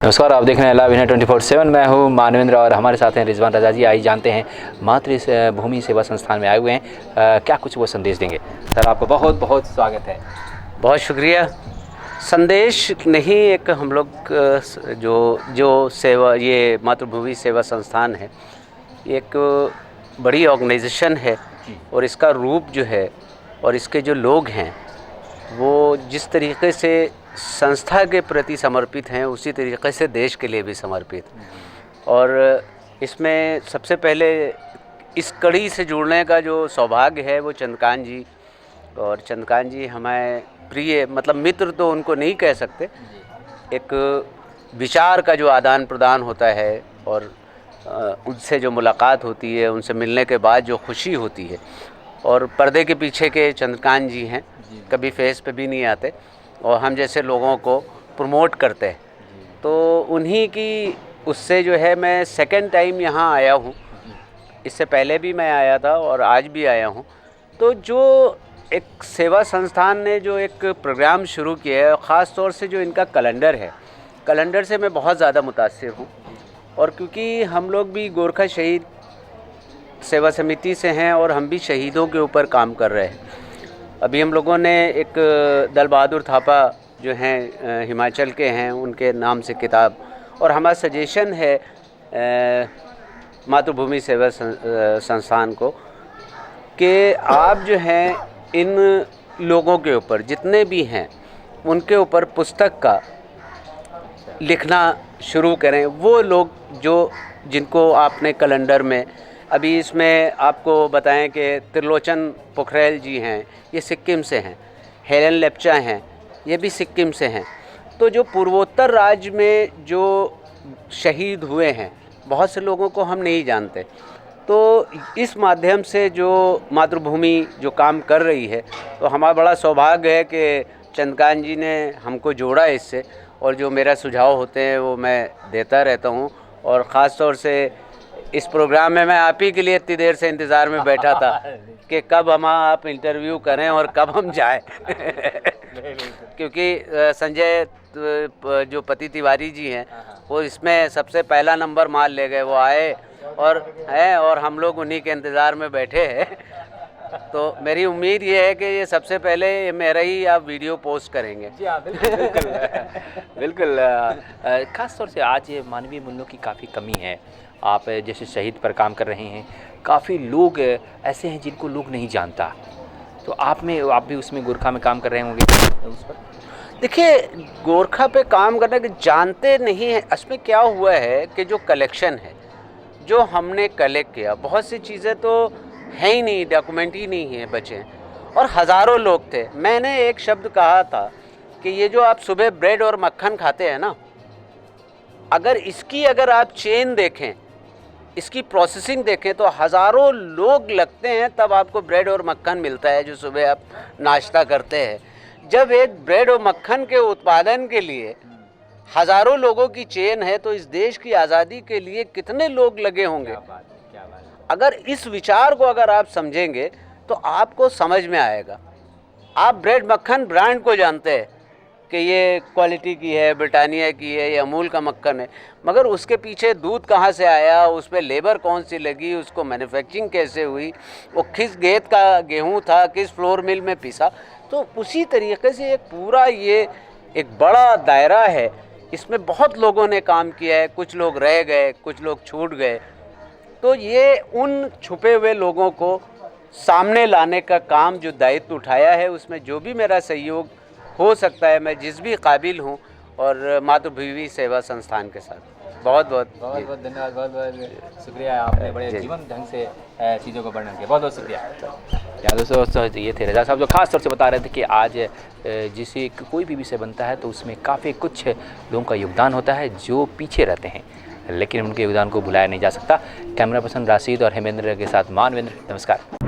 नमस्कार, आप देख रहे हैं लाइव इंडिया 24/7। मैं हूं मानवेंद्र और हमारे साथ हैं रिजवान रजा जी। आइए जानते हैं मातृभूमि सेवा संस्थान में आए हुए हैं, क्या कुछ वो संदेश देंगे। सर, आपको बहुत बहुत स्वागत है। बहुत शुक्रिया। संदेश नहीं, एक हम लोग जो सेवा, ये मातृभूमि सेवा संस्थान है, एक बड़ी ऑर्गेनाइजेशन है और इसका रूप जो है और इसके जो लोग हैं वो जिस तरीके से संस्था के प्रति समर्पित हैं उसी तरीके से देश के लिए भी समर्पित। और इसमें सबसे पहले इस कड़ी से जुड़ने का जो सौभाग्य है वो चंद्रकांत जी, और चंद्रकांत जी हमें प्रिय, मतलब मित्र तो उनको नहीं कह सकते, एक विचार का जो आदान प्रदान होता है और उनसे जो मुलाकात होती है, उनसे मिलने के बाद जो खुशी होती है। और पर्दे के पीछे के चंद्रकांत जी हैं, कभी फेस पे भी नहीं आते और हम जैसे लोगों को प्रमोट करते हैं। तो उन्हीं की उससे जो है मैं सेकंड टाइम यहाँ आया हूँ। इससे पहले भी मैं आया था और आज भी आया हूँ। तो जो एक सेवा संस्थान ने जो एक प्रोग्राम शुरू किया है, ख़ास तौर से जो इनका कैलेंडर है, कैलेंडर से मैं बहुत ज़्यादा मुतासिर हूँ। और क्योंकि हम लोग भी गोरखा शहीद सेवा समिति से हैं और हम भी शहीदों के ऊपर काम कर रहे हैं। अभी हम लोगों ने एक दल बहादुर थापा जो हैं हिमाचल के हैं, उनके नाम से किताब, और हमारा सजेशन है मातृभूमि सेवा संस्थान को कि आप जो हैं इन लोगों के ऊपर, जितने भी हैं उनके ऊपर पुस्तक का लिखना शुरू करें। वो लोग जिनको आपने कैलेंडर में, अभी इसमें आपको बताएं कि त्रिलोचन पोखरेल जी हैं, ये सिक्किम से हैं, हेलेन लेप्चा हैं, ये भी सिक्किम से हैं। तो जो पूर्वोत्तर राज्य में जो शहीद हुए हैं, बहुत से लोगों को हम नहीं जानते। तो इस माध्यम से जो मातृभूमि जो काम कर रही है, तो हमारा बड़ा सौभाग्य है कि चंद्रकांत जी ने हमको जोड़ा इससे, और जो मेरा सुझाव होते हैं वो मैं देता रहता हूँ। और ख़ास तौर से इस प्रोग्राम में मैं आप ही के लिए इतनी देर से इंतज़ार में बैठा था कि कब आप इंटरव्यू करें और कब हम जाएं। क्योंकि संजय जो पति तिवारी जी हैं वो इसमें सबसे पहला नंबर मार ले गए, वो आए और हम लोग उन्हीं के इंतज़ार में बैठे हैं। तो मेरी उम्मीद ये है कि ये सबसे पहले मेरा ही आप वीडियो पोस्ट करेंगे। जी हाँ, बिल्कुल बिल्कुल। ख़ास तौर से आज ये मानवीय मूल्यों की काफ़ी कमी है। आप जैसे शहीद पर काम कर रहे हैं, काफ़ी लोग ऐसे हैं जिनको लोग नहीं जानता, तो आप भी उसमें गोरखा में काम कर रहे होंगे उस पर। देखिए, गोरखा पे काम करने के जानते नहीं हैं। इसमें क्या हुआ है कि जो कलेक्शन है, जो हमने कलेक्ट किया, बहुत सी चीज़ें तो है ही नहीं, डॉक्यूमेंट ही नहीं है बचे, और हज़ारों लोग थे। मैंने एक शब्द कहा था कि ये जो आप सुबह ब्रेड और मक्खन खाते हैं ना, अगर आप चेन देखें, इसकी प्रोसेसिंग देखें, तो हज़ारों लोग लगते हैं तब आपको ब्रेड और मक्खन मिलता है जो सुबह आप नाश्ता करते हैं। जब एक ब्रेड और मक्खन के उत्पादन के लिए हज़ारों लोगों की चेन है, तो इस देश की आज़ादी के लिए कितने लोग लगे होंगे। अगर इस विचार को अगर आप समझेंगे तो आपको समझ में आएगा। आप ब्रेड मक्खन ब्रांड को जानते हैं कि ये क्वालिटी की है, ब्रिटानिया की है, ये अमूल का मक्खन है, मगर उसके पीछे दूध कहाँ से आया, उस पर लेबर कौन सी लगी, उसको मैन्युफैक्चरिंग कैसे हुई, वो किस गेट का गेहूँ था, किस फ्लोर मिल में पिसा। तो उसी तरीके से एक पूरा ये एक बड़ा दायरा है, इसमें बहुत लोगों ने काम किया है। कुछ लोग रह गए, कुछ लोग छूट गए। तो ये उन छुपे हुए लोगों को सामने लाने का काम जो दायित्व उठाया है, उसमें जो भी मेरा सहयोग हो सकता है, मैं जिस भी काबिल हूँ, और मातृभूमि सेवा संस्थान के साथ बहुत बहुत धन्यवाद। बहुत बहुत शुक्रिया, आपने बड़े जीवन ढंग से चीज़ों को वर्णन किया। बहुत बहुत शुक्रिया। या दोस्तों, ये थे रजा साहब जो ख़ास तौर से बता रहे थे कि आज जिसे कोई भी विषय बनता है तो उसमें काफ़ी कुछ लोगों का योगदान होता है जो पीछे रहते हैं, लेकिन उनके योगदान को भुलाया नहीं जा सकता। कैमरा पर्सन राशिद और हेमेंद्र के साथ मानवेंद्र, नमस्कार।